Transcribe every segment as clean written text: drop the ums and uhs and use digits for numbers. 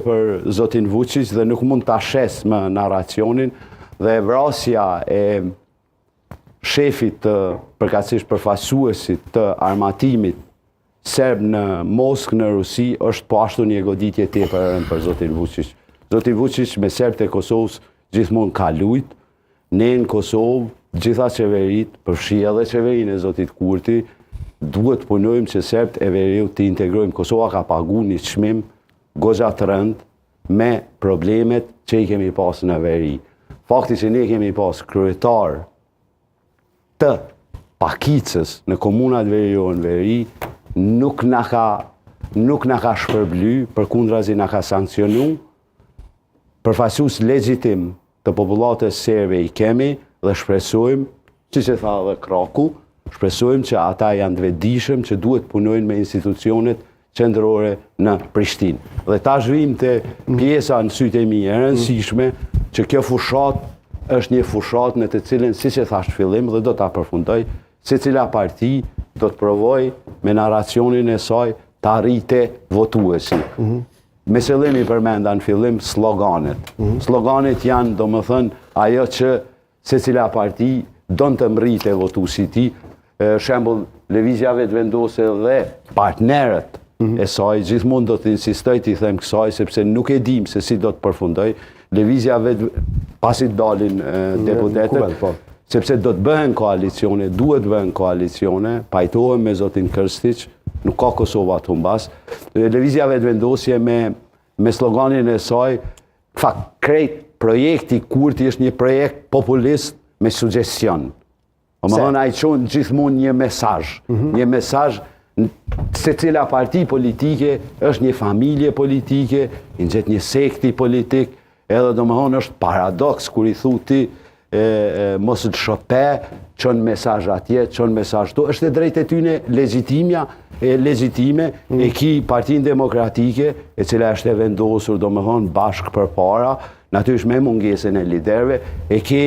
për zotin Vučić dhe nuk mund ta shes më narracionin dhe vrasja e shefit të përkatësisht përfaqësuesit të armatimit serb në Moskë në Rusi është po ashtu një goditje tepër për zotin Vučić. Zoti Vučić me serbët e Kosovës gjithmonë ka lujt, ne në Kosovë, gjitha qeverit, përfshi edhe qeverinë e zotit Kurti, duhet punojmë që serbët e veriut të integrojmë. Kosova ka pagu një çmim goxha të rënd me problemet që i kemi pas në veri. Fakti që ne kemi pas kryetar të pakicës në komunat veriore në veri, nuk na ka shpërbly, përkundrazi na ka sankcionu, përfaqësues legjitim të popullatës serbe i kemi dhe shpresojmë, siç e tha edhe Kraku, shpresojmë që ata janë të vetëdijshëm që duhet punojnë me institucionet qendrore në Prishtinë. Dhe tash vim te pjesa në sytë e mi e rëndësishme që kjo fushat është një fushat në të cilën, siç e thash fillim dhe do ta përfundoj, secila parti do të provoj me narracionin e saj të arrite votuesi. Me qëllimi përmenda në fillim sloganet. Sloganet janë, domethënë, ajo që secila parti don të mrite votuesi i tij. Shembull, Lëvizja Vetëvendose dhe partnerët e saj gjithmonë do të insistoj të i them kësaj sepse nuk e dim se si do të përfundoj. Lëvizja pasi dalin deputetët, sepse do të bëhen koalicione, duhet bëhen koalicione, pajtohem me zotin Krstić, nuk ka Kosova të humbas. Lëvizja Vetëvendosje me sloganin e saj, krejt projekti Kurti është një projekt populist me suggestion. Më thonë, ai çon gjithmonë një mesazh, se cila parti politike është një familje politike, i gjet një sekti politik, edhe domethënë është paradoks kur i thu ti mos të shope, çon mesazh atje, çon mesazh këtu, është e drejtë e tyne legjitime e ki Partinë Demokratike, e cila është e vendosur domethënë bashkë përpara, natyrisht me mungesën e liderëve, e ke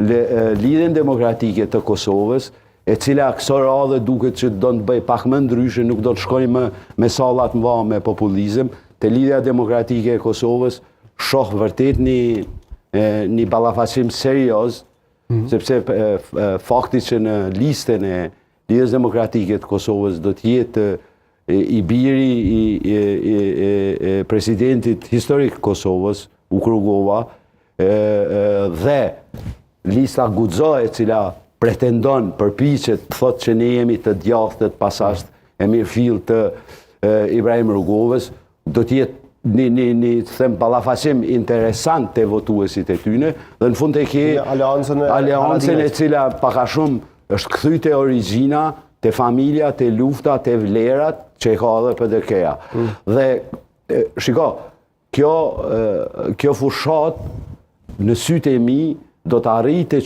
Lidhjen Demokratike të Kosovës, e cila këso radhe duket që do të bëj pak më ndryshe, nuk do të shkoj më me sallat më me populizëm. Te Lidhja Demokratike e Kosovës shoh vërtet një ballafaqim serioz, sepse fakti që në listën e Lidhjes Demokratike të Kosovës do të jetë i biri i presidentit historik të Kosovës, Ukrugova, dhe lista Guxo e cila pretendon, përpiqet, thotë që ne jemi të djathtë të pasasht e mirëfill të Ibrahim Rugovës, do të jetë një them ballafaqim interesant të votuesit e tyne, dhe në fund e ke aleancën e cila pak a shumë është kthy te origjina, te familja, te lufta, te vlerat që e ka edhe PDK-ja. Dhe shiko, kjo fushat në sytë e mi do të arrite